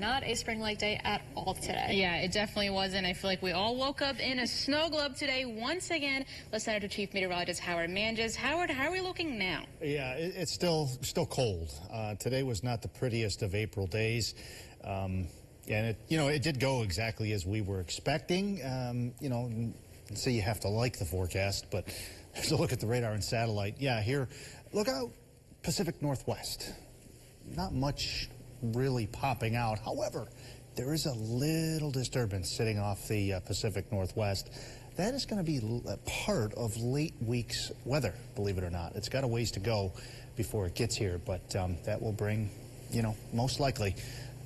Not a spring-like day at all today. Yeah, it definitely wasn't. I feel like we all woke up in a snow globe today. Once again, let's send it to Chief Meteorologist Howard Manges. Howard, how are we looking now? Yeah, it's still cold. Today was not the prettiest of April days. And it did go exactly as we were expecting. So you have to like the forecast, but there's a look at the radar and satellite. Yeah, here, look out, Pacific Northwest. Not much really popping out. However, there is a little disturbance sitting off the Pacific Northwest. That is going to be a part of late week's weather, believe it or not. It's got a ways to go before it gets here, but that will bring, most likely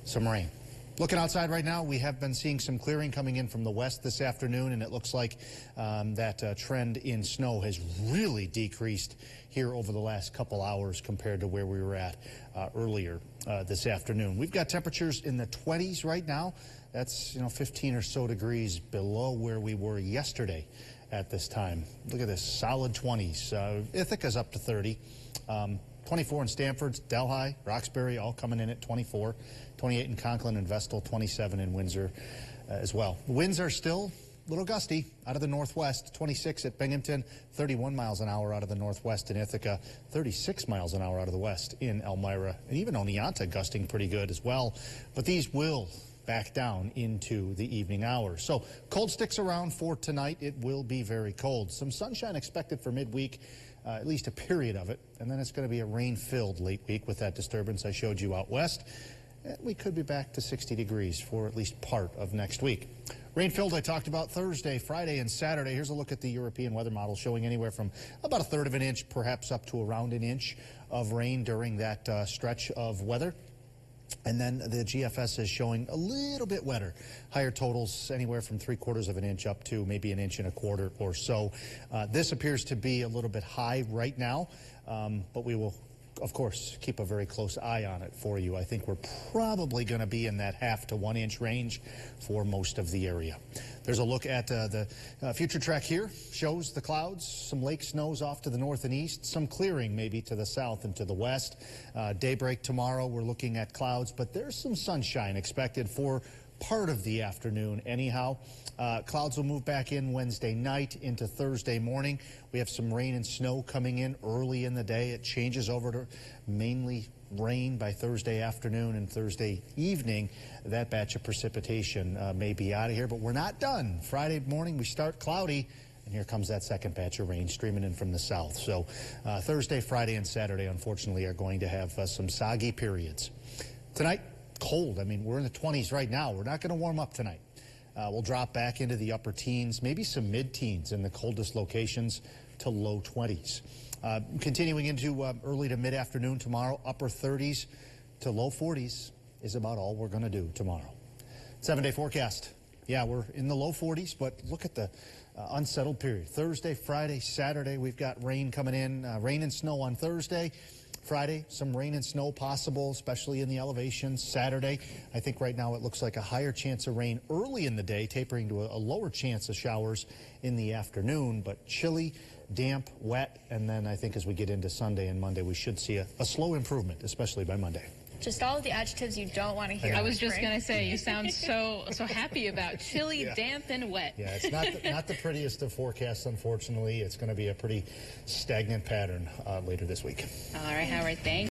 some rain. Looking outside right now, we have been seeing some clearing coming in from the west this afternoon, and it looks like that trend in snow has really decreased here over the last couple hours compared to where we were at earlier this afternoon. We've got temperatures in the 20s right now. That's 15 or so degrees below where we were yesterday at this time. Look at this, solid 20s. Ithaca's up to 30. 24 in Stamford, Delhi, Roxbury, all coming in at 24. 28 in Conklin and Vestal, 27 in Windsor as well. The winds are still a little gusty out of the northwest. 26 at Binghamton, 31 miles an hour out of the northwest in Ithaca, 36 miles an hour out of the west in Elmira, and even Oneonta gusting pretty good as well. But these will back down into the evening hours. So cold sticks around for tonight. It will be very cold. Some sunshine expected for midweek, at least a period of it, and then it's going to be a rain-filled late week with that disturbance I showed you out west. And we could be back to 60 degrees for at least part of next week. Rain-filled I talked about Thursday, Friday, and Saturday. Here's a look at the European weather model showing anywhere from about 1/3 of an inch, perhaps up to around an inch of rain during that stretch of weather. And then the GFS is showing a little bit wetter. Higher totals anywhere from 3/4 of an inch up to maybe 1.25 inches or so. This appears to be a little bit high right now, but we will, of course, keep a very close eye on it for you. I think we're probably going to be in that 1/2 to 1 inch range for most of the area. There's a look at the future track here. Shows the clouds, some lake snows off to the north and east, some clearing maybe to the south and to the west. Daybreak tomorrow, we're looking at clouds, but there's some sunshine expected for part of the afternoon anyhow. Clouds will move back in Wednesday night into Thursday morning. We have some rain and snow coming in early in the day. It changes over to mainly rain by Thursday afternoon and Thursday evening. That batch of precipitation may be out of here, but we're not done. Friday morning we start cloudy, and here comes that second batch of rain streaming in from the south. So Thursday, Friday, and Saturday, unfortunately, are going to have some soggy periods. Tonight, cold. I mean, we're in the 20s right now. We're not going to warm up tonight. We'll drop back into the upper teens, maybe some mid-teens in the coldest locations to low 20s. Continuing into early to mid-afternoon tomorrow, upper 30s to low 40s is about all we're going to do tomorrow. 7-day forecast. Yeah, we're in the low 40s, but look at the unsettled period. Thursday, Friday, Saturday, we've got rain coming in, rain and snow on Thursday. Friday, some rain and snow possible, especially in the elevations. Saturday, I think right now it looks like a higher chance of rain early in the day, tapering to a lower chance of showers in the afternoon, but chilly, damp, wet, and then I think as we get into Sunday and Monday, we should see a slow improvement, especially by Monday. Just all of the adjectives you don't want to hear. I was just going to say, you sound so happy about chilly, damp, and wet. Yeah, it's not the prettiest of forecasts, unfortunately. It's going to be a pretty stagnant pattern later this week. All right, Howard, thank you.